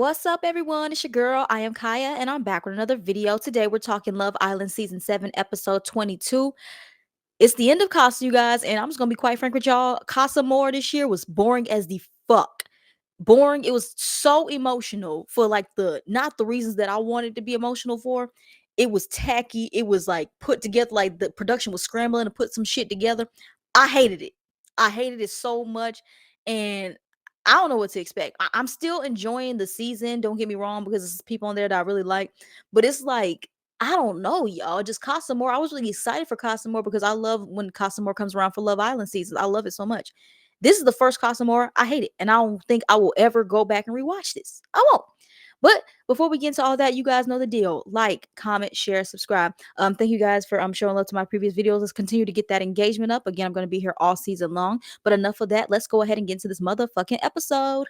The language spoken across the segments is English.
What's up, everyone? It's your girl. I am Kaya, and I'm back with another video. Today, we're talking Love Island Season 7, Episode 22. It's the end of Casa, you guys, and I'm just gonna be quite frank with y'all. Casa More this year was boring as the fuck. Boring. It was so emotional for like the not the reasons that I wanted to be emotional for. It was tacky. It was like put together, like the production was scrambling to put some shit together. I hated it. I hated it so much, and I don't know what to expect. I'm still enjoying the season. Don't get me wrong, because there's people on there that I really like, but it's like I don't know, y'all. Just Casa More. I was really excited for Casa More because I love when Casa More comes around for Love Island season. I love it so much. This is the first Casa More. I hate it, and I don't think I will ever go back and rewatch this. I won't. But before we get into all that, you guys know the deal. Like, comment, share, subscribe. Thank you guys for showing love to my previous videos. Let's continue to get that engagement up. Again, I'm going to be here all season long. But enough of that. Let's go ahead and get into this motherfucking episode.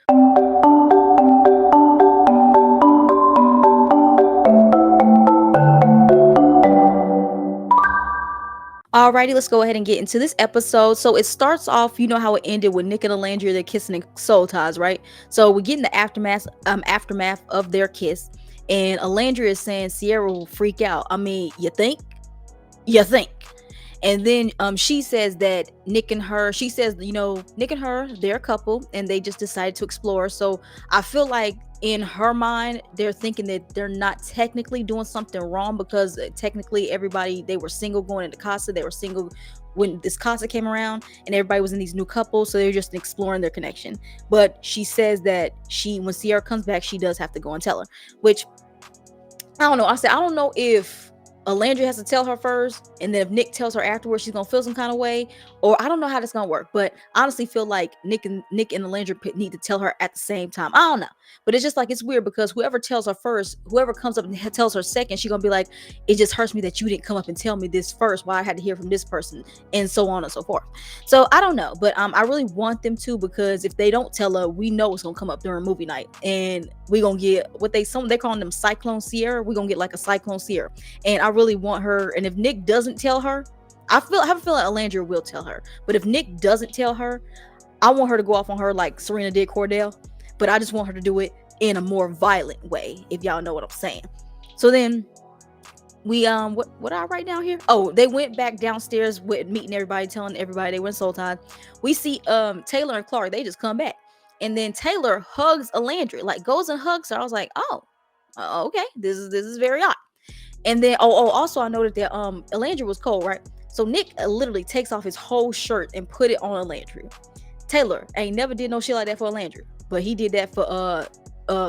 Alrighty, let's go ahead and get into this episode. So it starts off, you know how it ended with Nick and Alandria, they're kissing in soul ties, right? So we get in the aftermath of their kiss, and Alandria is saying Sierra will freak out. I mean, you think? You think? And then she says that Nick and her, she says, Nick and her, they're a couple and they just decided to explore. So I feel like in her mind, they're thinking that they're not technically doing something wrong because technically everybody, they were single going into Casa. They were single when this Casa came around and everybody was in these new couples. So they're just exploring their connection. But she says that when Sierra comes back, she does have to go and tell her, which I don't know. I said, I don't know if Alandria has to tell her first, and then if Nick tells her afterwards, she's gonna feel some kind of way, or I don't know how this gonna work. But I honestly feel like Nick and Alandria need to tell her at the same time. I don't know, but it's just like it's weird because whoever tells her first, whoever comes up and tells her second, she's gonna be like, it just hurts me that you didn't come up and tell me this first. Why I had to hear from this person, and so on and so forth. So I don't know, but I really want them to, because if they don't tell her, we know it's gonna come up during movie night, and we gonna get what they're calling them Cyclone Sierra. We're gonna get like a Cyclone Sierra, and I really want her. And if Nick doesn't tell her, I have a feeling Alandria will tell her. But if Nick doesn't tell her, I want her to go off on her like Serena did Cordell. But I just want her to do it in a more violent way, if y'all know what I'm saying. So then we what I write down here? Oh, they went back downstairs with meeting everybody, telling everybody they went soul time. We see Taylor and Clark, they just come back. And then Taylor hugs Alandria, like goes and hugs her. I was like, oh, okay, this is very odd. And then also I noted that Alandria was cold, right? So Nick literally takes off his whole shirt and put it on Alandria. Taylor ain't never did no shit like that for Alandria, but he did that for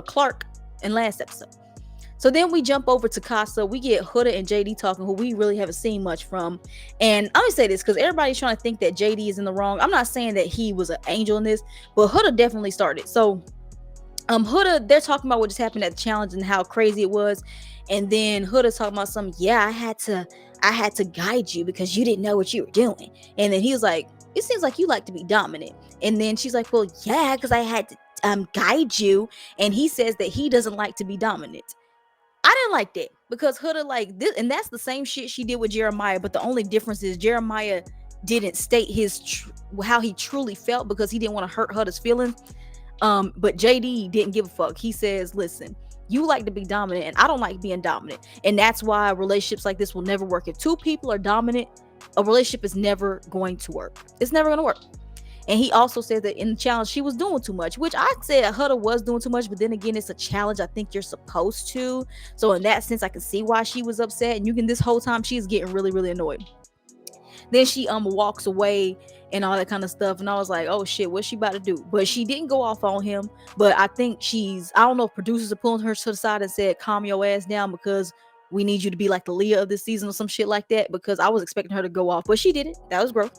Clark in last episode. So then we jump over to Casa. We get Huda and JD talking, who we really haven't seen much from. And I'm gonna say this because everybody's trying to think that JD is in the wrong. I'm not saying that he was an angel in this, but Huda definitely started. So Huda, they're talking about what just happened at the challenge and how crazy it was. And then Huda's talking about something, yeah, I had to guide you because you didn't know what you were doing. And then he was like, it seems like you like to be dominant. And then she's like, well, yeah, because I had to guide you. And he says that he doesn't like to be dominant. I didn't like that because Huda like this, and that's the same shit she did with Jeremiah. But the only difference is Jeremiah didn't state how he truly felt because he didn't want to hurt Huda's feelings. But JD didn't give a fuck. He says, listen, you like to be dominant and I don't like being dominant. And that's why relationships like this will never work. If two people are dominant, a relationship is never going to work. It's never going to work. And he also said that in the challenge, she was doing too much, which I said Huda was doing too much. But then again, it's a challenge. I think you're supposed to. So in that sense, I can see why she was upset. And this whole time she's getting really, really annoyed. Then she walks away and all that kind of stuff. And I was like, oh shit, what's she about to do? But she didn't go off on him. But I think I don't know if producers are pulling her to the side and said, calm your ass down because we need you to be like the Leah of this season or some shit like that. Because I was expecting her to go off, but she didn't. That was gross.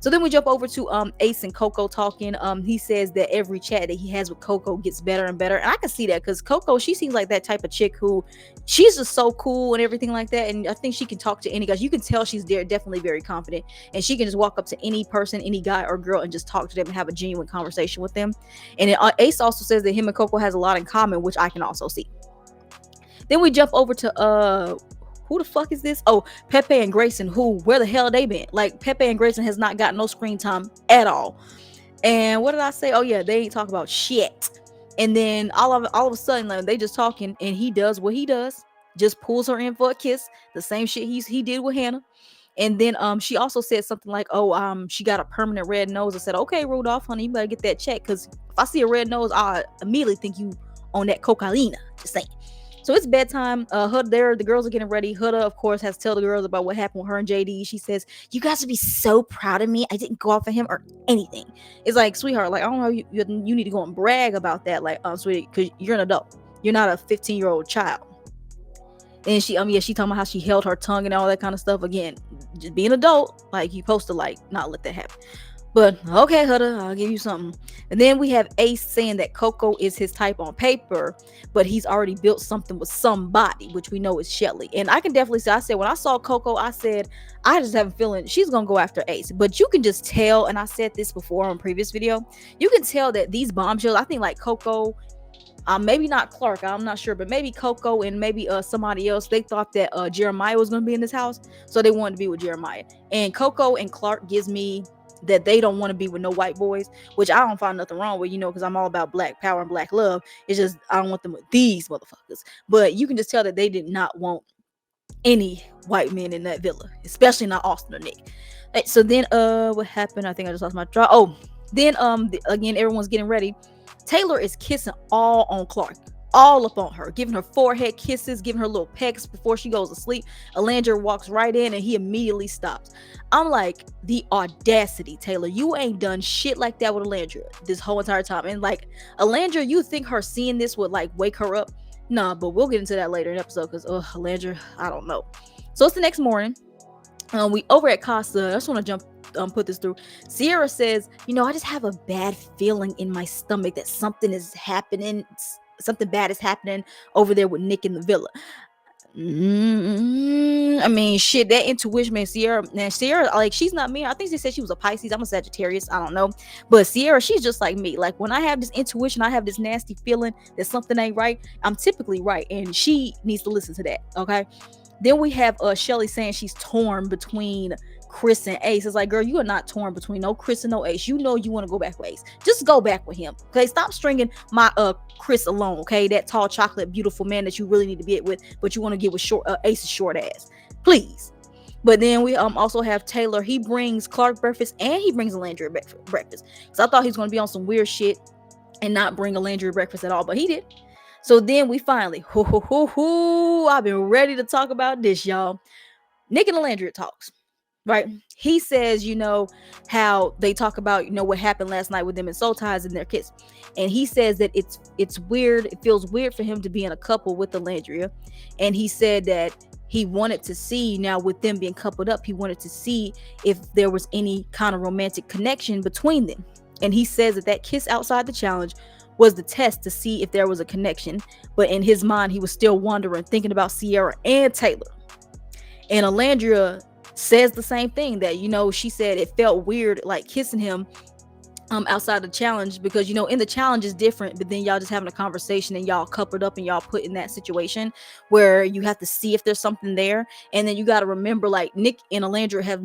So then we jump over to Ace and Coco talking. He says that every chat that he has with Coco gets better and better. And I can see that because Coco, she seems like that type of chick who she's just so cool and everything like that. And I think she can talk to any guys. You can tell she's definitely very confident. And she can just walk up to any person, any guy or girl, and just talk to them and have a genuine conversation with them. And Ace also says that him and Coco has a lot in common, which I can also see. Then we jump over to who the fuck is this? Oh, Pepe and Grayson, where the hell they been? Like, Pepe and Grayson has not gotten no screen time at all. And what did I say? Oh yeah, they ain't talking about shit. And then all of a sudden, like, they just talking, and he does what he does, just pulls her in for a kiss, the same shit he did with Hannah. And then she also said something like, "Oh, she got a permanent red nose." I said, "Okay, Rudolph, honey, you better get that checked, because if I see a red nose, I immediately think you on that cocaine." Just saying. So it's bedtime. The girls are getting ready. Huda, of course, has to tell the girls about what happened with her and JD. She says, "You guys would be so proud of me. I didn't go off of him or anything." It's like, sweetheart, like, I don't know, you need to go and brag about that, like, sweetie, because you're an adult. You're not a 15-year-old child. And she talking about how she held her tongue and all that kind of stuff. Again, just being an adult, like, you supposed to, like, not let that happen. But okay, Huda, I'll give you something. And then we have Ace saying that Coco is his type on paper, but he's already built something with somebody, which we know is Shelly. And I can definitely say, I said, when I saw Coco, I said, I just have a feeling she's gonna go after Ace. But you can just tell, and I said this before on a previous video, you can tell that these bombshells, I think, like Coco, maybe not Clark, I'm not sure, but maybe Coco and maybe somebody else, they thought that Jeremiah was gonna be in this house, so they wanted to be with Jeremiah. And Coco and Clark gives me that they don't want to be with no white boys, which I don't find nothing wrong with, because I'm all about black power and black love. It's just I don't want them with these motherfuckers. But you can just tell that they did not want any white men in that villa, especially not Austin or Nick. So then what happened? I think I just lost my draw. Oh, then again, everyone's getting ready. Taylor is kissing all on Clark, all up on her, giving her forehead kisses, giving her little pecks before she goes to sleep. Alandra walks right in and he immediately stops. I'm like, the audacity, Taylor. You ain't done shit like that with Alandra this whole entire time. And like, Alandra, you think her seeing this would like wake her up? Nah, but we'll get into that later in the episode, because Alandra, I don't know. So it's the next morning. We over at Casa. I just want to put this through. Sierra says, I just have a bad feeling in my stomach that something is happening. Something bad is happening over there with Nick in the villa. I mean, shit, that intuition, man. Sierra, like, she's not me. I think she said she was a Pisces. I'm a Sagittarius. I don't know. But Sierra, she's just like me. Like, when I have this intuition, I have this nasty feeling that something ain't right, I'm typically right. And she needs to listen to that. Okay. Then we have Shelly saying she's torn between Chris and Ace. It's like, girl, you are not torn between no Chris and no Ace. You know you want to go back with Ace. Just go back with him. Okay, stop stringing my Chris alone. Okay, that tall, chocolate, beautiful man that you really need to be with, but you want to get with Ace's short ass. Please. But then we also have Taylor. He brings Clark breakfast and he brings Alandria breakfast. So I thought he was going to be on some weird shit and not bring Alandria breakfast at all, but he did. So then we finally, I've been ready to talk about this, y'all. Nick and Alandria talks, right? He says, how they talk about, what happened last night with them and Soul Ties and their kiss. And he says that it's weird. It feels weird for him to be in a couple with Alandria. And he said that he wanted to see, now with them being coupled up, he wanted to see if there was any kind of romantic connection between them. And he says that kiss outside the challenge was the test to see if there was a connection. But in his mind, he was still wondering, thinking about Sierra and Taylor. And Alandria says the same thing, that, she said it felt weird, like, kissing him outside the challenge, because, in the challenge is different, but then y'all just having a conversation and y'all coupled up and y'all put in that situation where you have to see if there's something there. And then you got to remember, like, Nick and Alandria have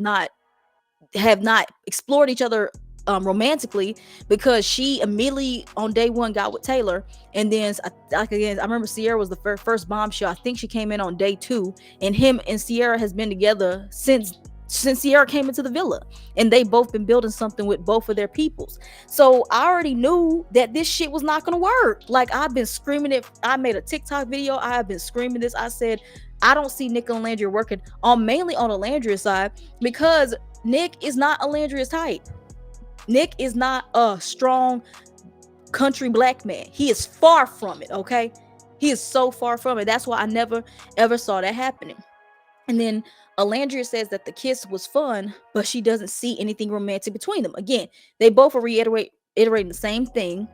not explored each other romantically, because she immediately on day one got with Taylor, and then I remember Sierra was the first bombshell. I think she came in on day 2, and him and Sierra has been together since Sierra came into the villa, and they both been building something with both of their peoples. So I already knew that this shit was not gonna work. Like, I've been screaming it. I made a TikTok video. I have been screaming this. I said, I don't see Nick and Alandria working mainly on Alandria's side, because Nick is not Alandria's type. Nick is not a strong country black man. He is far from it, okay? He is so far from it. That's why I never, ever saw that happening. And then Alandria says that the kiss was fun, but she doesn't see anything romantic between them. Again, they both are reiterating the same thing.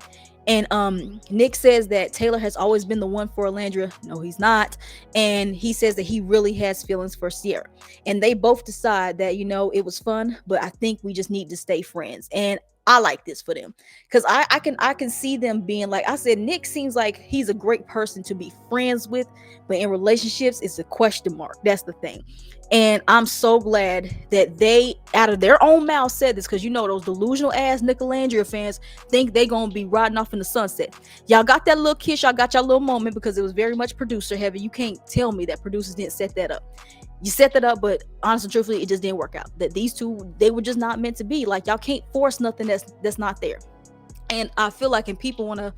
And Nick says that Taylor has always been the one for Alandria. No, he's not. And he says that he really has feelings for Sierra. And they both decide that, it was fun, but I think we just need to stay friends. And I like this for them because I can see them being like I said. Nick seems like he's a great person to be friends with, but in relationships, it's a question mark. That's the thing, and I'm so glad that they, out of their own mouth, said this because you know those delusional ass Nickelandria fans think they gonna be riding off in the sunset. Y'all got that little kiss, y'all got your little moment because it was very much producer heavy. You can't tell me that producers didn't set that up. You set that up, but honestly, truthfully, it just didn't work out. That these two, they were just not meant to be. Like y'all can't force nothing that's not there. And I feel like, and people want to,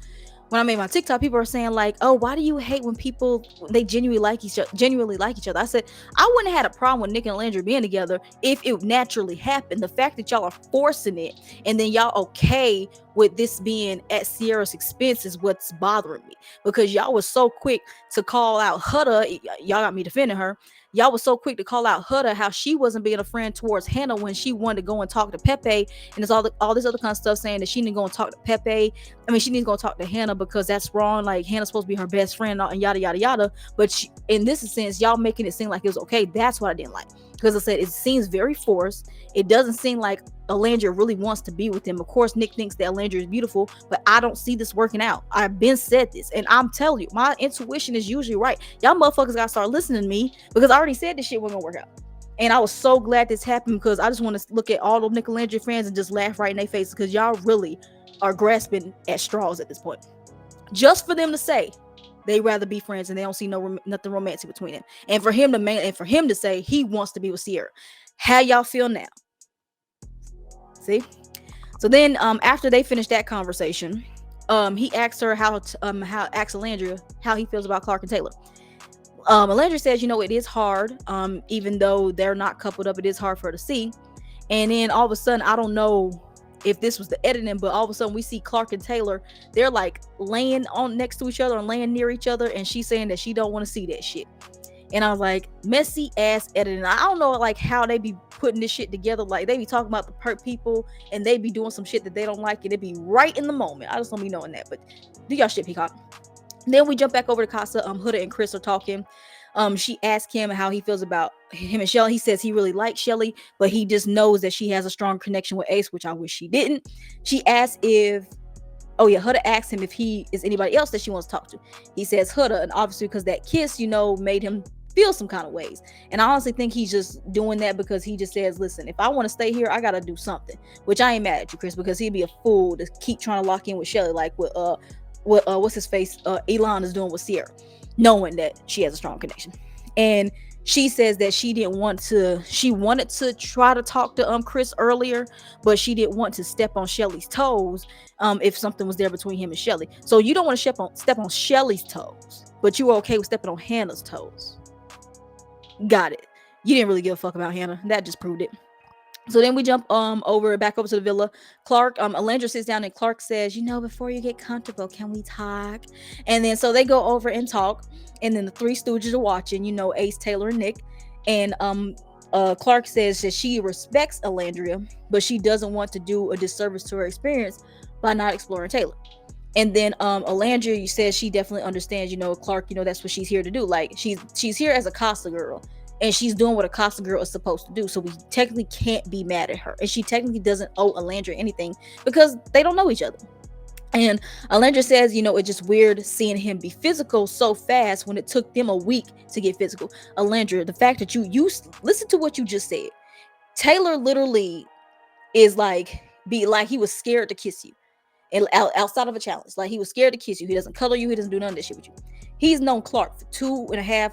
when I made my TikTok, people are saying like, "Oh, why do you hate when people they genuinely like each other?" I said I wouldn't have had a problem with Nick and Landry being together if it naturally happened. The fact that y'all are forcing it, and then y'all okay with this being at Sierra's expense is what's bothering me, because y'all was so quick to call out Huda. Y'all got me defending her. Y'all was so quick to call out Huda, how she wasn't being a friend towards Hannah when she wanted to go and talk to Pepe, and there's all this other kind of stuff saying that she didn't go and talk to Pepe. I mean, she needs to go talk to Hannah because that's wrong. Like Hannah's supposed to be her best friend and yada yada yada. But in this sense, y'all making it seem like it was okay. That's what I didn't like, because I said it seems very forced. It doesn't seem like Alandria really wants to be with him. Of course, Nick thinks that Alandria is beautiful, but I don't see this working out. I've been said this, and I'm telling you, my intuition is usually right. Y'all motherfuckers gotta start listening to me, because I already said this shit wasn't gonna work out. And I was so glad this happened, because I just want to look at all those Nickelandria fans and just laugh right in their faces, because y'all really are grasping at straws at this point. Just for them to say they rather be friends and they don't see nothing romantic between them, and for him to say he wants to be with Sierra. How y'all feel now? See? So then, after they finished that conversation, he asked her how asks Alandria how he feels about Clark and Taylor. Alandria says, it is hard. Even though they're not coupled up, it is hard for her to see. And then all of a sudden, I don't know if this was the editing, but all of a sudden we see Clark and Taylor. They're like laying on next to each other and laying near each other, and she's saying that she don't want to see that shit. And I was like, messy ass editing. I don't know like how they be putting this shit together. Like they be talking about the perk people and they be doing some shit that they don't like, and it be right in the moment. I just don't be knowing that. But do y'all shit, Peacock. Then we jump back over to Casa. Huda and Chris are talking. She asked him how he feels about him and Shelly. He says he really likes Shelly, but he just knows that she has a strong connection with Ace, which I wish she didn't. She asked if Huda asked him if he is anybody else that she wants to talk to. He says Huda, and obviously because that kiss, made him feel some kind of ways. And I honestly think he's just doing that because he just says, listen, if I want to stay here, I gotta do something. Which I ain't mad at you, Chris, because he'd be a fool to keep trying to lock in with Shelly, like what what's his face Elon is doing with Sierra, knowing that she has a strong connection. And she says that she wanted to try to talk to Chris earlier, but she didn't want to step on Shelly's toes if something was there between him and Shelly. So you don't want to step on Shelly's toes, but you were okay with stepping on Hannah's toes. Got it. You didn't really give a fuck about Hannah. That just proved it. So then we jump back over to the villa. Clark, Alandra sits down and Clark says, before you get comfortable, can we talk? And then so they go over and talk. And then the three stooges are watching, Ace, Taylor, and Nick. And Clark says that she respects Alandria, but she doesn't want to do a disservice to her experience by not exploring Taylor. And then Alandria says she definitely understands, Clark, that's what she's here to do. Like she's here as a Casa girl, and she's doing what a Casa girl is supposed to do. So we technically can't be mad at her. And she technically doesn't owe Alandria anything because they don't know each other. And Alandria says, it's just weird seeing him be physical so fast when it took them a week to get physical. Alandria, the fact that you listen to what you just said. Taylor literally is he was scared to kiss you. And outside of a challenge, like he was scared to kiss you. He doesn't cuddle you. He doesn't do none of this shit with you. He's known Clark for 2.5,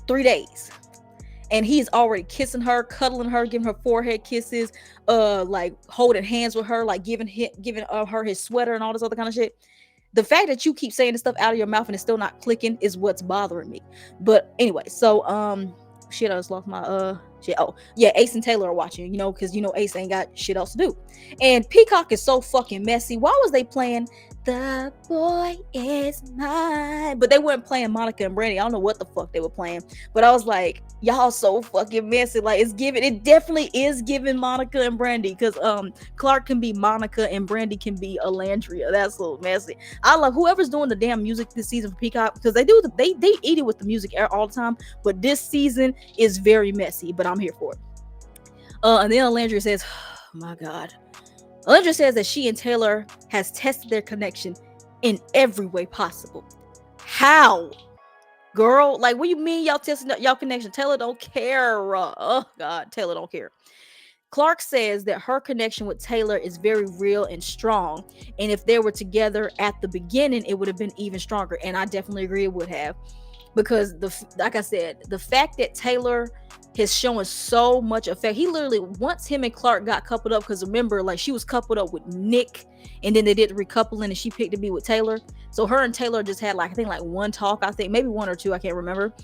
3 days. And he's already kissing her, cuddling her, giving her forehead kisses, like holding hands with her, like giving her his sweater and all this other kind of shit. The fact that you keep saying this stuff out of your mouth and it's still not clicking is what's bothering me. But anyway, so shit, I just lost my shit. Oh yeah, Ace and Taylor are watching, because Ace ain't got shit else to do. And Peacock is so fucking messy. Why was they playing The Boy Is Mine? But they weren't playing Monica and Brandy. I don't know what the fuck they were playing. But I was like, y'all so fucking messy. Like it definitely is giving Monica and Brandy, because Clark can be Monica and Brandy can be Alandria. That's so messy. I love whoever's doing the damn music this season for Peacock, because they eat it with the music all the time. But this season is very messy. But I'm here for it. And then Alandria says, oh my God, Alindra says that she and Taylor has tested their connection in every way possible. How? Girl, like, what do you mean y'all testing y'all connection? Taylor don't care. Oh God, Taylor don't care. Clark says that her connection with Taylor is very real and strong, and if they were together at the beginning, it would have been even stronger. And I definitely agree it would have, because like I said, the fact that Taylor has shown so much effect. He literally, once him and Clark got coupled up, because remember, like, she was coupled up with Nick, and then they did the recoupling, and she picked to be with Taylor. So her and Taylor just had, like, I think like one talk, I think maybe one or two, I can't remember.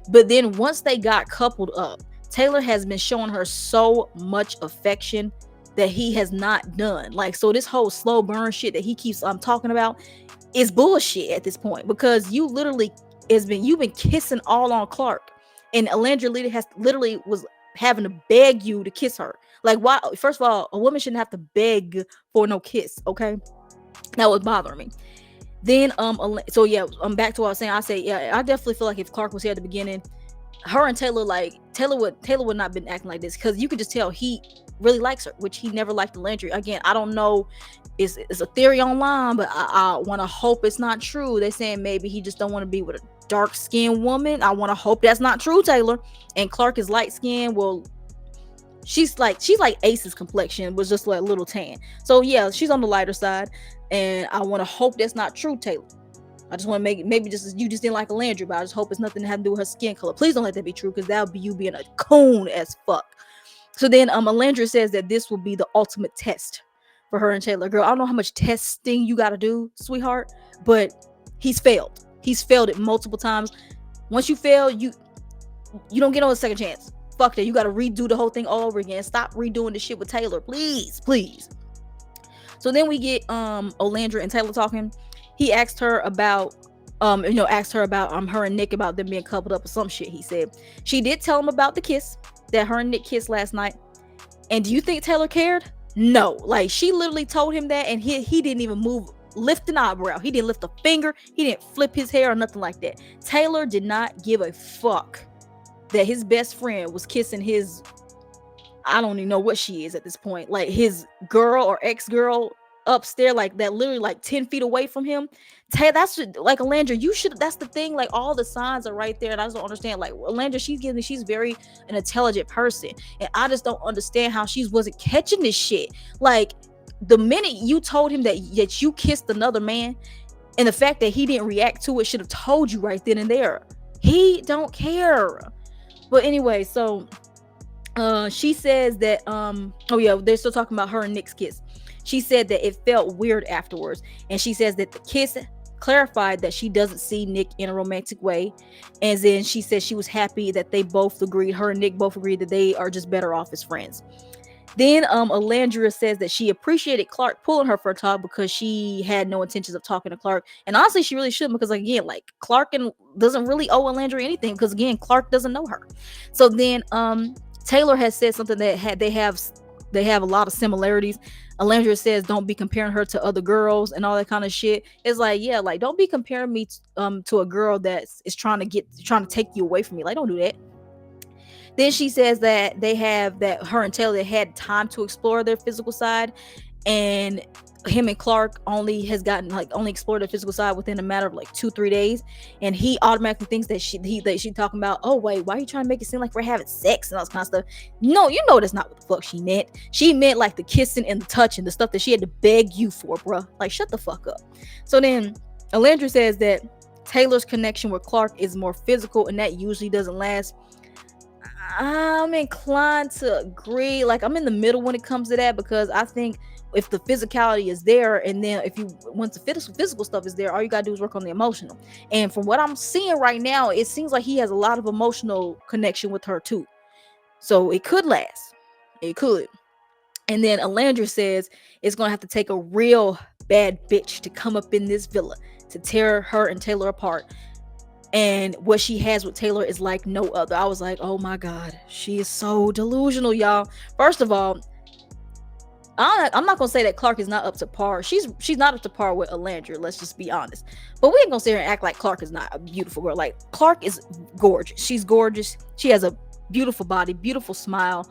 But then once they got coupled up, Taylor has been showing her so much affection that he has not done. Like, so this whole slow burn shit that he keeps talking about is bullshit at this point, because you literally you've been kissing all on Clark, and Alandra has literally was having to beg you to kiss her. Like, why? First of all, a woman shouldn't have to beg for no kiss. Okay, that was bothering me. Then so yeah, back to what I was saying. I say, yeah, I definitely feel like if Clark was here at the beginning, her and Taylor, like, Taylor would not been acting like this, because you could just tell he really likes her, which he never liked Landry. Again, I don't know, it's a theory online, but I want to hope it's not true. They're saying maybe he just don't want to be with a dark skinned woman. I want to hope that's not true, Taylor. And Clark is light skinned. Well, she's like Ace's complexion, was just like a little tan. So yeah, she's on the lighter side, and I want to hope that's not true, Taylor. I just want to make it, maybe just you just didn't like Alandra, but I just hope it's nothing to have to do with her skin color. Please don't let that be true, because that would be you being a coon as fuck. So then Alandra says that this will be the ultimate test for her and Taylor. Girl, I don't know how much testing you got to do, sweetheart, but he's failed. He's failed it multiple times. Once you fail, you don't get on a second chance. Fuck that. You got to redo the whole thing all over again. Stop redoing the shit with Taylor, please, please. So then we get Alandra and Taylor talking. He asked her about her and Nick, about them being coupled up or some shit. He said she did tell him about the kiss that her and Nick kissed last night. And do you think Taylor cared? No. Like, she literally told him that, and he didn't even lift an eyebrow. He didn't lift a finger. He didn't flip his hair or nothing like that. Taylor did not give a fuck that his best friend was kissing his, I don't even know what she is at this point, like his girl or ex-girl upstairs, like that, literally like 10 feet away from him. That's like, Alandra, you should, that's the thing, like, all the signs are right there, and I just don't understand. Like, Alandra, she's very an intelligent person, and I just don't understand how she wasn't catching this shit. Like, the minute you told him that you kissed another man, and the fact that he didn't react to it should have told you right then and there. He don't care. But anyway, so she says that oh yeah, they're still talking about her and Nick's kiss. She said that it felt weird afterwards, and she says that the kiss clarified that she doesn't see Nick in a romantic way. And then she said she was happy that her and Nick both agreed that they are just better off as friends. Then Alandra says that she appreciated Clark pulling her for a talk, because she had no intentions of talking to Clark. And honestly, she really shouldn't, because again, like, Clark doesn't really owe Alandra anything, because again, Clark doesn't know her. So then Taylor has said something that they have a lot of similarities. Alandra says don't be comparing her to other girls and all that kind of shit. It's like, yeah, like, don't be comparing me to a girl that is trying to take you away from me. Like, don't do that. Then she says that her and Taylor had time to explore their physical side, and him and Clark only explored their physical side within a matter of like 2-3 days, and he automatically thinks that she talking about, oh wait, why are you trying to make it seem like we're having sex and all this kind of stuff? No, you know that's not what the fuck she meant. She meant like the kissing and the touching, the stuff that she had to beg you for, bruh. Like, shut the fuck up. So then Alandra says that Taylor's connection with Clark is more physical, and that usually doesn't last. I'm inclined to agree. Like, I'm in the middle when it comes to that, because I think if the physicality is there, and then once the physical stuff is there, all you gotta do is work on the emotional. And from what I'm seeing right now, it seems like he has a lot of emotional connection with her too. So it could last. It could. And then Alandra says it's gonna have to take a real bad bitch to come up in this villa to tear her and Taylor apart. And what she has with Taylor is like no other. I was like, oh my God, she is so delusional, y'all. First of all, I'm not gonna say that Clark is not up to par. She's not up to par with Alandra. Let's just be honest. But we ain't gonna sit here and act like Clark is not a beautiful girl. Like, Clark is gorgeous. She's gorgeous. She has a beautiful body, beautiful smile.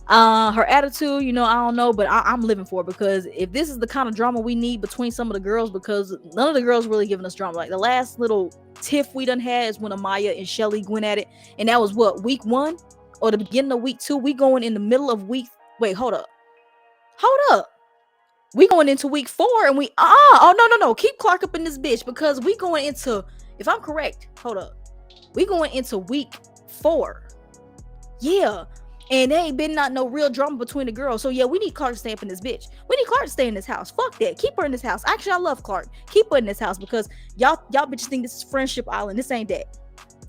Her attitude, I don't know, but I'm living for it, because if this is the kind of drama we need between some of the girls, because none of the girls really giving us drama. Like the last little tiff we done had is when Amaya and Shelly went at it, and that was what, week 1 or the beginning of week 2. We going in the middle of week. Wait, hold up. We going into week 4, and oh, no, keep Clark up in this bitch, because we going into, if I'm correct, hold up, we going into week 4. Yeah. And there ain't been not no real drama between the girls. So yeah, we need Clark to stay up in this bitch. We need Clark to stay in this house. Fuck that. Keep her in this house. Actually, I love Clark. Keep her in this house, because y'all bitches think this is Friendship Island. This ain't that.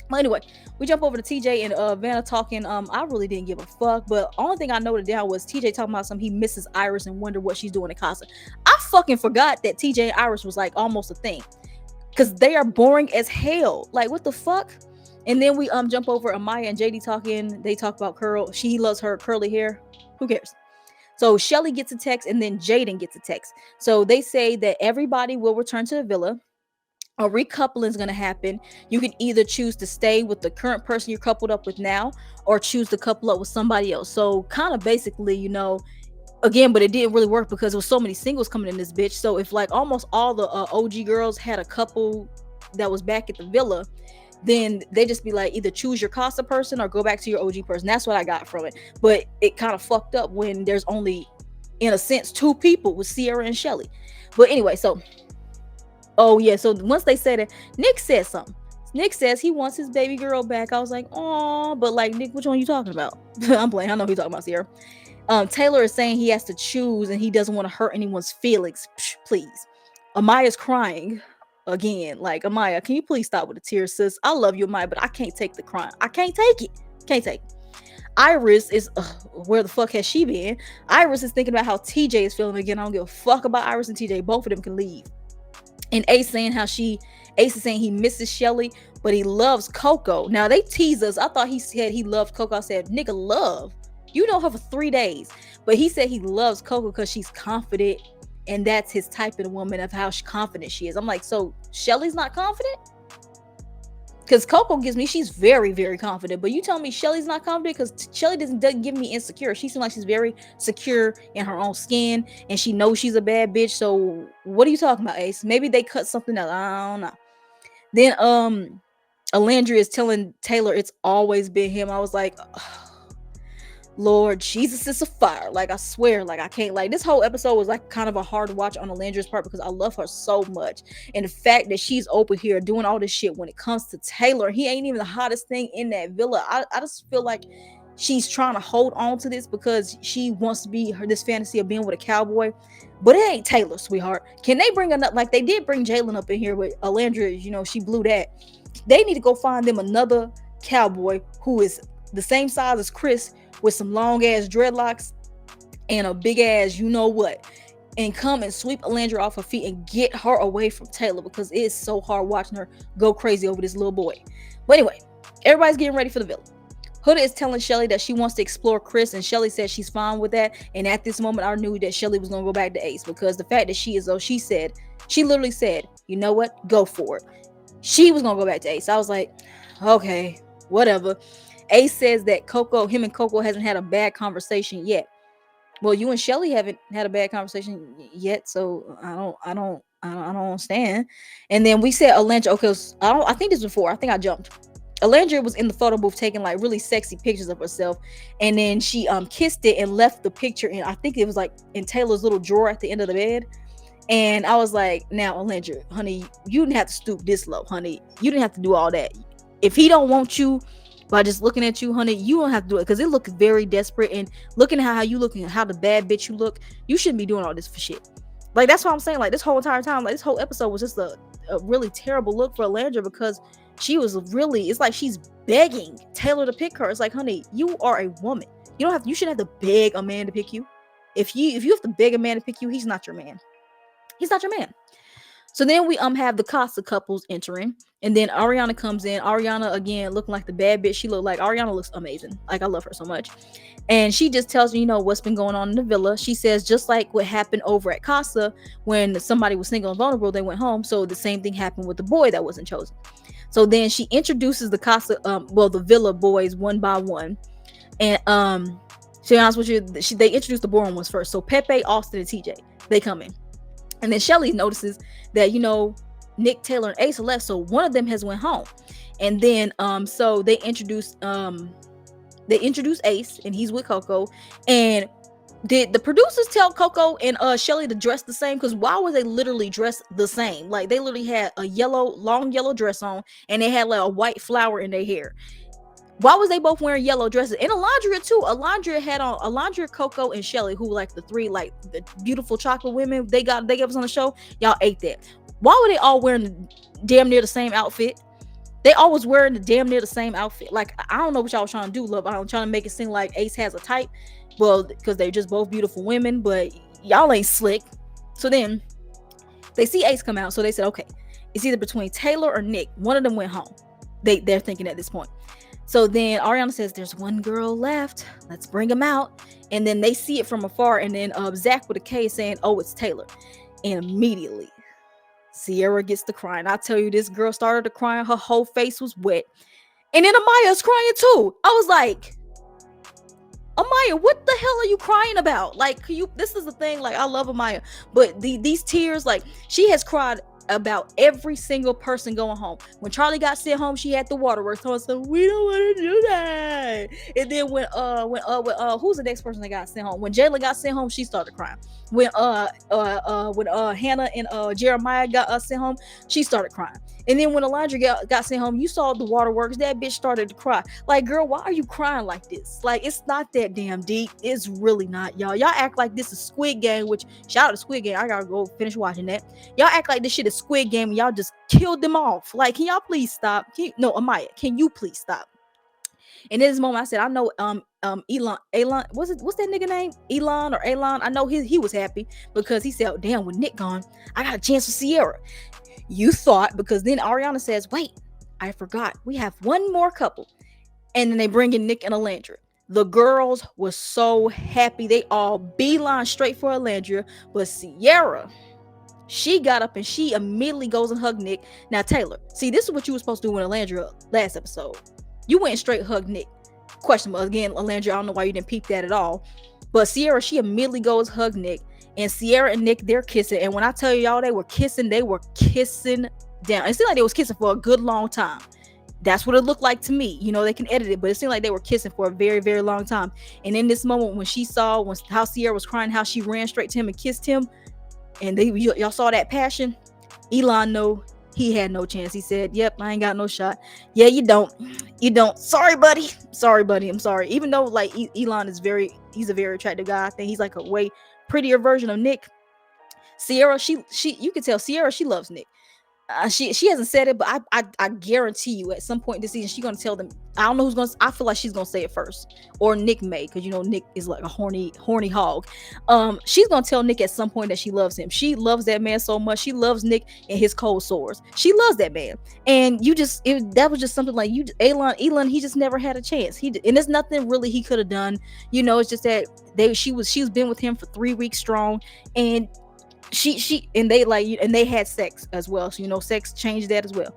Well, anyway, we jump over to TJ and Vanna talking. I really didn't give a fuck, but only thing I noted down was TJ talking about he misses Iris and wonder what she's doing in Casa. I fucking forgot that TJ and Iris was like almost a thing, because they are boring as hell. Like, what the fuck? And then we jump over Amaya and JD talking. They talk about curl. She loves her curly hair. Who cares? So Shelly gets a text, and then Jaden gets a text. So they say that everybody will return to the villa. A recoupling is going to happen. You can either choose to stay with the current person you're coupled up with now, or choose to couple up with somebody else. So kind of basically, again, but it didn't really work because there was so many singles coming in this bitch. So if like almost all the OG girls had a couple that was back at the villa, then they just be like, either choose your Casa person or go back to your OG person. That's what I got from it. But it kind of fucked up when there's only, in a sense, 2 people with Sierra and Shelly. But anyway, so, oh yeah, so once they said it, Nick said something. Nick says he wants his baby girl back. I was like, oh, but like, Nick, which one are you talking about? I'm playing. I know he's talking about Sierra. Taylor is saying he has to choose and he doesn't want to hurt anyone's feelings. Psh, please. Amaya's crying again. Like, Amaya, can you please stop with the tears, sis? I love you, Amaya, but I can't take the crying. I can't take it. Can't take it. Iris is, where the fuck has she been? Iris is thinking about how TJ is feeling again. I don't give a fuck about Iris and TJ. Both of them can leave. And Ace is saying he misses Shelly, but he loves Coco. Now they tease us. I thought he said he loved Coco. I said, nigga, love. You know her for 3 days. But he said he loves Coco because she's confident, and that's his type of woman, of how confident she is. I'm like, so Shelly's not confident? Because Coco gives me, she's very, very confident. But you tell me Shelly's not confident? Because Shelly doesn't give me insecure. She seems like she's very secure in her own skin, and she knows she's a bad bitch. So what are you talking about, Ace? Maybe they cut something out. I don't know. Then Alandria is telling Taylor it's always been him. I was like, Lord Jesus, is a fire. Like, I swear, like, I can't, like, this whole episode was like kind of a hard watch on Alandria's part, because I love her so much. And the fact that she's over here doing all this shit when it comes to Taylor, he ain't even the hottest thing in that villa. I just feel like she's trying to hold on to this because she wants to be this fantasy of being with a cowboy. But it ain't Taylor, sweetheart. Can they bring another, like they did bring Jalen up in here with Alandria, she blew that. They need to go find them another cowboy who is the same size as Chris, with some long ass dreadlocks and a big ass what, and come and sweep Alandria off her feet and get her away from Taylor, because it is so hard watching her go crazy over this little boy. But anyway, everybody's getting ready for the villa. Huda is telling Shelly that she wants to explore Chris, and Shelly says she's fine with that. And at this moment, I knew that Shelly was going to go back to Ace, because the fact that she literally said, you know what, go for it. She was going to go back to Ace. I was like, okay, whatever. Ace says that him and Coco hasn't had a bad conversation yet. Well, you and Shelly haven't had a bad conversation yet, so I don't understand. And then we said Alandria. Okay, I think this was before. I think I jumped. Alandria was in the photo booth taking like really sexy pictures of herself, and then she kissed it and left the picture in. I think it was like in Taylor's little drawer at the end of the bed. And I was like, now Alandria, honey, you didn't have to stoop this low, honey. You didn't have to do all that. If he don't want you by just looking at you, honey, you don't have to do it, because it looks very desperate. And looking at how you look and how the bad bitch you look, you shouldn't be doing all this for shit. Like, that's what I'm saying. Like, this whole entire time, like, this whole episode was just a really terrible look for Alandria, because she was really, it's like she's begging Taylor to pick her. It's like, honey, you are a woman. You shouldn't have to beg a man to pick you. If you have to beg a man to pick you, he's not your man. He's not your man. So then we have the Casa couples entering, and then Ariana comes in. Ariana, again, looking like the bad bitch she looked like. Ariana looks amazing. Like, I love her so much. And she just tells me, what's been going on in the villa. She says, just like what happened over at Casa when somebody was single and vulnerable, they went home. So the same thing happened with the boy that wasn't chosen. So then she introduces the Casa, the villa boys one by one. And To be honest with you, they introduced the boring ones first. So Pepe, Austin, and TJ, they come in. And then Shelly notices that, Nick, Taylor, and Ace are left, so one of them has went home. And then so they introduce Ace, and he's with Coco. And did the producers tell Coco and Shelly to dress the same? Because why were they literally dressed the same? Like, they literally had a long yellow dress on, and they had like a white flower in their hair. Why was they both wearing yellow dresses? And Alondria too. Alondria, Coco, and Shelly, who like the three, like the beautiful chocolate women they gave us on the show. Y'all ate that. Why were they all wearing damn near the same outfit? They always wearing the damn near the same outfit. Like, I don't know what y'all was trying to do, love. I'm trying to make it seem like Ace has a type. Well, because they're just both beautiful women, but y'all ain't slick. So then they see Ace come out, so they said, okay, it's either between Taylor or Nick. One of them went home. They're thinking at this point. So then Ariana says, there's one girl left. Let's bring him out. And then they see it from afar. And then Zach with a K saying, oh, it's Taylor. And immediately Sierra gets to crying. I tell you, this girl started to crying. Her whole face was wet. And then Amaya's crying too. I was like, Amaya, what the hell are you crying about? Like, this is the thing. Like, I love Amaya, but these tears, like, she has cried about every single person going home. When Charlie got sent home, she had the waterworks on, so we don't want to do that. And then when who's the next person that got sent home? When Jayla got sent home, she started crying. When Hannah and Jeremiah got sent home, she started crying. And then when Alondra got sent home, you saw the waterworks. That bitch started to cry. Like, girl, why are you crying like this? Like, it's not that damn deep. It's really not, y'all. Y'all act like this is Squid Game, which, shout out to Squid Game. I gotta go finish watching that. Y'all act like this shit is Squid Game and y'all just killed them off. Like, can y'all please stop? No, Amaya, can you please stop? And in this moment, I said, I know Elon, what's that nigga name? Elon or Elon? I know he was happy because he said, oh, damn, with Nick gone, I got a chance for Sierra. You thought, because then Ariana says, wait, I forgot. We have one more couple. And then they bring in Nick and Alandria. The girls were so happy. They all beeline straight for Alandria. But Sierra, she got up and she immediately goes and hugged Nick. Now, Taylor, see, this is what you were supposed to do with Alandria last episode. You went straight hug Nick. Question mark. Again, Alandria, I don't know why you didn't peep that at all. But Sierra, she immediately goes hug Nick. And Sierra and Nick, they're kissing. And when I tell y'all they were kissing down. It seemed like they was kissing for a good long time. That's what it looked like to me. They can edit it, but it seemed like they were kissing for a very, very long time. And in this moment, when she saw how Sierra was crying, how she ran straight to him and kissed him, and y'all saw that passion, Elon knew he had no chance. He said, yep, I ain't got no shot. Yeah, you don't. Sorry, buddy. I'm sorry. Even though, like, Elon he's a very attractive guy. I think he's like a way prettier version of Nick. Sierra, you can tell Sierra, she loves Nick. She hasn't said it, but I guarantee you at some point this season she's gonna tell them. I don't know who's gonna. I feel like she's gonna say it first, or Nick may, because Nick is like a horny hog. She's gonna tell Nick at some point that she loves him. She loves that man so much. She loves Nick and his cold sores. She loves that man, and that was just something like Elon. He just never had a chance. And there's nothing really he could have done. It's just that she's been with him for 3 weeks strong, and they had sex as well, so sex changed that as well.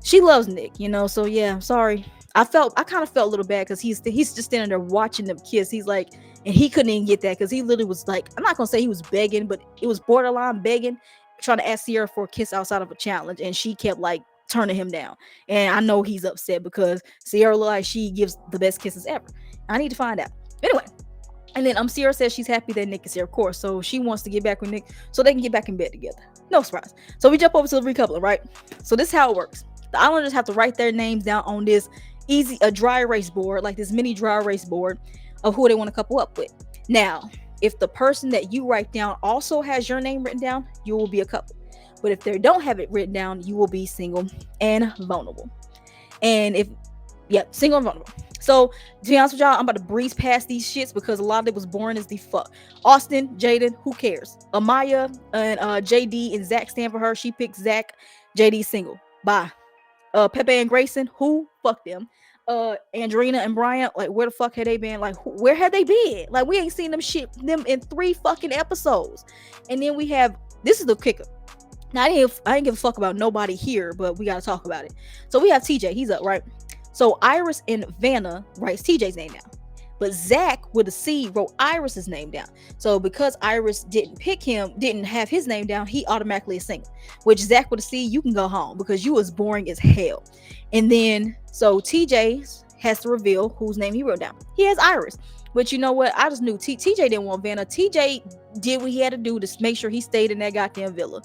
She loves Nick, so yeah, I'm sorry. I kind of felt a little bad because he's just standing there watching them kiss. He's like, and he couldn't even get that because he literally was like, I'm not gonna say he was begging, but it was borderline begging, trying to ask Sierra for a kiss outside of a challenge, and she kept like turning him down. And I know he's upset because Sierra looked like she gives the best kisses ever. I need to find out. Anyway. And then Sierra says she's happy that Nick is here, of course. So she wants to get back with Nick so they can get back in bed together. No surprise. So we jump over to the recoupling, right? So this is how it works. The Islanders have to write their names down on this dry erase board, like this mini dry erase board of who they want to couple up with. Now, if the person that you write down also has your name written down, you will be a couple. But if they don't have it written down, you will be single and vulnerable. And single and vulnerable. So, to be honest with y'all, I'm about to breeze past these shits because a lot of it was boring as the fuck. Austin, Jaden, who cares? Amaya and JD and Zach stand for her. She picks Zach. JD single. Bye. Pepe and Grayson, who? Fuck them. Andrina and Brian, like, where the fuck had they been? Like, where had they been? Like, we ain't seen them in 3 fucking episodes. And then we have, this is the kicker. Now, I didn't give a fuck about nobody here, but we gotta talk about it. So we have TJ. He's up, right? So Iris and Vanna writes TJ's name down. But Zach with a C wrote Iris's name down. So because Iris didn't have his name down, he automatically is single. Which Zach with a C, you can go home because you was boring as hell. And then so TJ has to reveal whose name he wrote down. He has Iris. But you know what? I just knew TJ didn't want Vanna. TJ did what he had to do to make sure he stayed in that goddamn villa.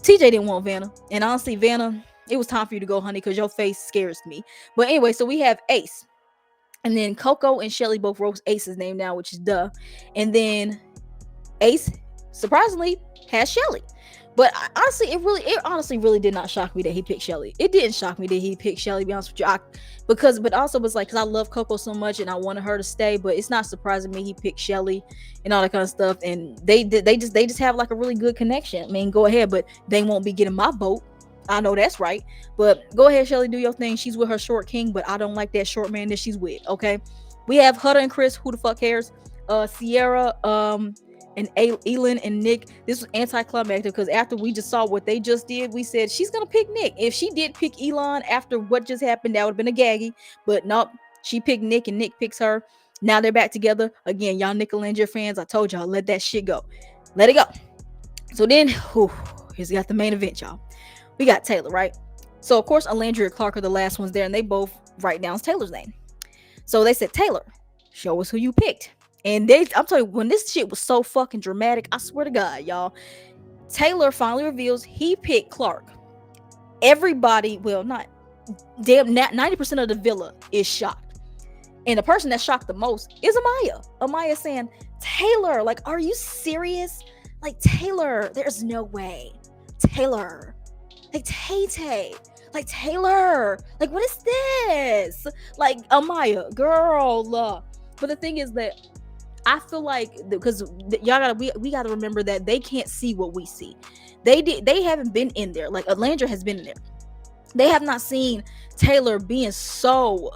TJ didn't want Vanna. And honestly, Vanna, it was time for you to go, honey, because your face scares me. But anyway, so we have Ace. And then Coco and Shelly both wrote Ace's name down, which is duh. And then Ace, surprisingly, has Shelly. But it honestly really did not shock me that he picked Shelly. It didn't shock me that he picked Shelly, to be honest with you. But also was like, because I love Coco so much and I wanted her to stay, but it's not surprising me he picked Shelly and all that kind of stuff. And they just have like a really good connection. I mean, go ahead, but they won't be getting my vote. I know that's right. But go ahead, Shelly, do your thing. She's with her short king, but I don't like that short man that she's with. Okay. We have Hutter and Chris. Who the fuck cares? Sierra, and Elin and Nick. This was anticlimactic because after we just saw what they just did, we said she's gonna pick Nick. If she did pick Elon after what just happened, that would have been a gaggy. But nope, she picked Nick and Nick picks her. Now they're back together again. Y'all Nickelandria fans, I told y'all, let that shit go. Let it go. So then, here's got the main event, y'all. We got Taylor, right? So of course, Alandria and Clark are the last ones there, and they both write down Taylor's name. So they said, Taylor, show us who you picked. And I'm telling you, when this shit was so fucking dramatic, I swear to God, y'all, Taylor finally reveals he picked Clark. Everybody, well, not damn, 90% of the villa is shocked. And the person that's shocked the most is Amaya. Amaya saying, Taylor, like, are you serious? Like, Taylor, there's no way. Taylor, like, Tay-Tay, like, Taylor, like, what is this? Like, Amaya, girl. But the thing is that I feel like, because we gotta remember that they can't see what we see. They haven't been in there. Like, Alandra has been in there. They have not seen Taylor being so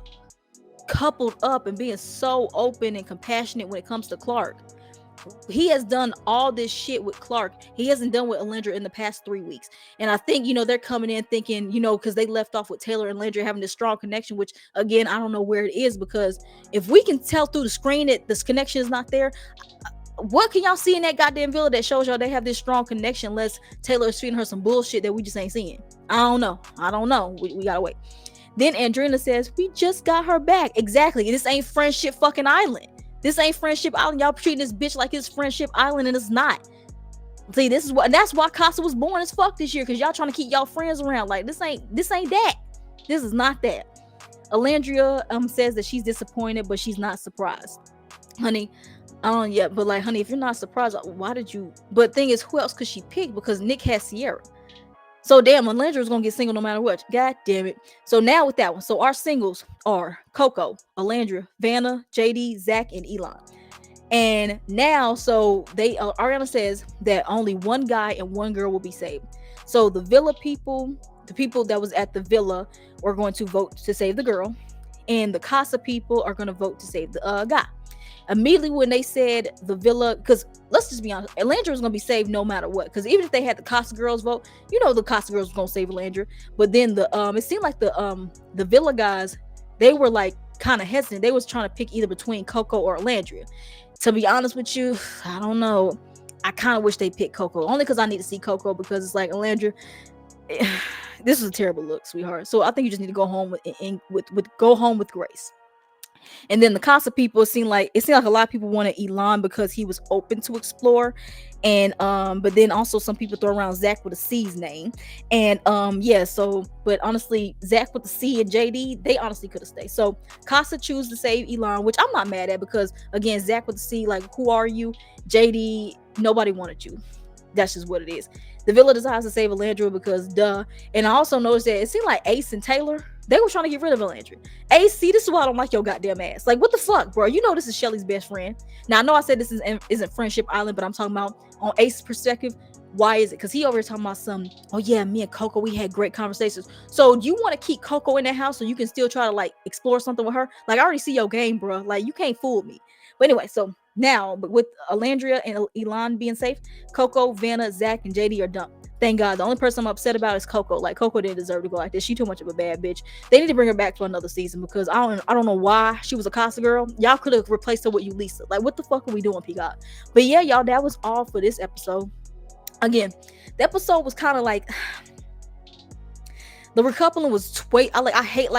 coupled up and being so open and compassionate when it comes to Clark. He has done all this shit with Clark. He hasn't done with Alandra in the past 3 weeks. And I think, they're coming in thinking, because they left off with Taylor and Alandra having this strong connection, which, again, I don't know where it is, because if we can tell through the screen that this connection is not there, what can y'all see in that goddamn villa that shows y'all they have this strong connection unless Taylor is feeding her some bullshit that we just ain't seeing? I don't know. We gotta wait. Then Andrina says, we just got her back. Exactly. This ain't Friendship fucking Island. This ain't Friendship Island. Y'all treating this bitch like it's Friendship Island, and it's not. See, that's why Casa was born as fuck this year, because y'all trying to keep y'all friends around. Like, this ain't that. This is not that. Alandria says that she's disappointed, but she's not surprised. Honey, but like, honey, if you're not surprised, why did you? But thing is, who else could she pick? Because Nick has Sierra. So damn, Alandra is gonna get single no matter what. God damn it. So now with that one, so our singles are Coco, Alandra, Vanna, JD, Zach, and Elon. And now, so Ariana says that only one guy and one girl will be saved. So the villa people, the people that was at the villa, are going to vote to save the girl, and the Casa people are going to vote to save the guy. Immediately when they said the villa, because let's just be honest, Alandra was gonna be saved no matter what. Because even if they had the Casa girls vote, the Casa girls were gonna save Alandra. But then it seemed like the villa guys, they were like kind of hesitant. They was trying to pick either between Coco or Alandria. To be honest with you, I don't know. I kind of wish they picked Coco, only because I need to see Coco, because it's like, Alandra, this is a terrible look, sweetheart. So I think you just need to go home with grace. And then the Casa people, it seemed like a lot of people wanted Elon because he was open to explore. And but then also some people throw around Zach with a C's name. And but honestly, Zach with the C and JD, they honestly could have stayed. So Casa choose to save Elon, which I'm not mad at, because again, Zach with the C, like, who are you? JD, nobody wanted you. That's just what it is. The villa decides to save Alandra because duh. And I also noticed that it seemed like Ace and Taylor, they were trying to get rid of Alandra. Ace, see, this is why I don't like your goddamn ass. Like, what the fuck, bro? This is Shelly's best friend. Now, I know I said this isn't Friendship Island, but I'm talking about on Ace's perspective. Why is it? Because he over here talking about some, oh yeah, me and Coco, we had great conversations. So do you want to keep Coco in that house so you can still try to, like, explore something with her? Like, I already see your game, bro. Like, you can't fool me. But anyway, so now, but with Alandria and Elon being safe, Coco, Vanna, Zach, and JD are done. Thank God. The only person I'm upset about is Coco. Like Coco didn't deserve to go like this. She too much of a bad bitch. They need to bring her back for another season because I don't know why she was a Casa girl. Y'all could have replaced her with Ulisa. Like what the fuck are we doing, Peacock? But yeah, y'all, that was all for this episode. Again, the episode was kind of like the recoupling was I hate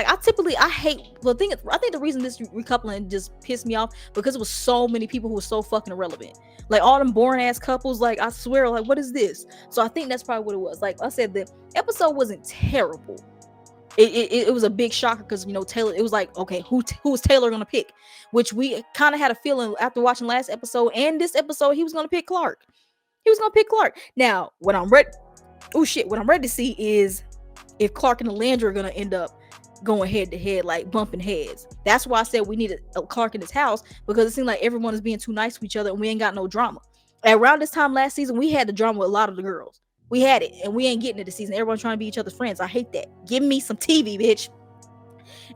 the thing. I think the reason this recoupling just pissed me off because it was so many people who were so fucking irrelevant. Like all them boring ass couples. Like I swear, like what is this? So I think that's probably what it was. Like I said, the episode wasn't terrible. It was a big shocker because Taylor. It was like, okay, who is Taylor gonna pick? Which we kind of had a feeling after watching last episode and this episode he was gonna pick Clark. He was gonna pick Clark. Now what I'm ready. Oh shit! What I'm ready to see is if Clark and Landry are gonna end up going head to head, like bumping heads. That's why I said we needed a Clark in his house because it seemed like everyone is being too nice to each other and we ain't got no drama. Around this time last season, we had the drama with a lot of the girls. We had it, and we ain't getting it this season. Everyone's trying to be each other's friends. I hate that. Give me some TV, bitch.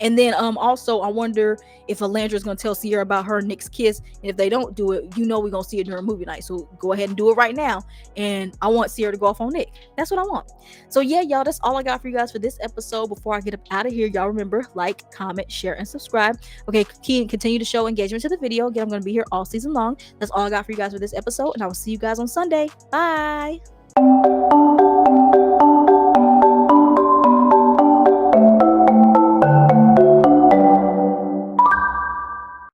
And then also I wonder if Alandra's gonna tell Sierra about her Nick's kiss. And if they don't do it, we're gonna see it during movie night. So go ahead and do it right now. And I want Sierra to go off on Nick. That's what I want. So yeah, y'all, that's all I got for you guys for this episode. Before I get up out of here, y'all remember, like, comment, share, and subscribe. Okay, continue to show engagement to the video. Again, I'm gonna be here all season long. That's all I got for you guys for this episode, and I will see you guys on Sunday. Bye.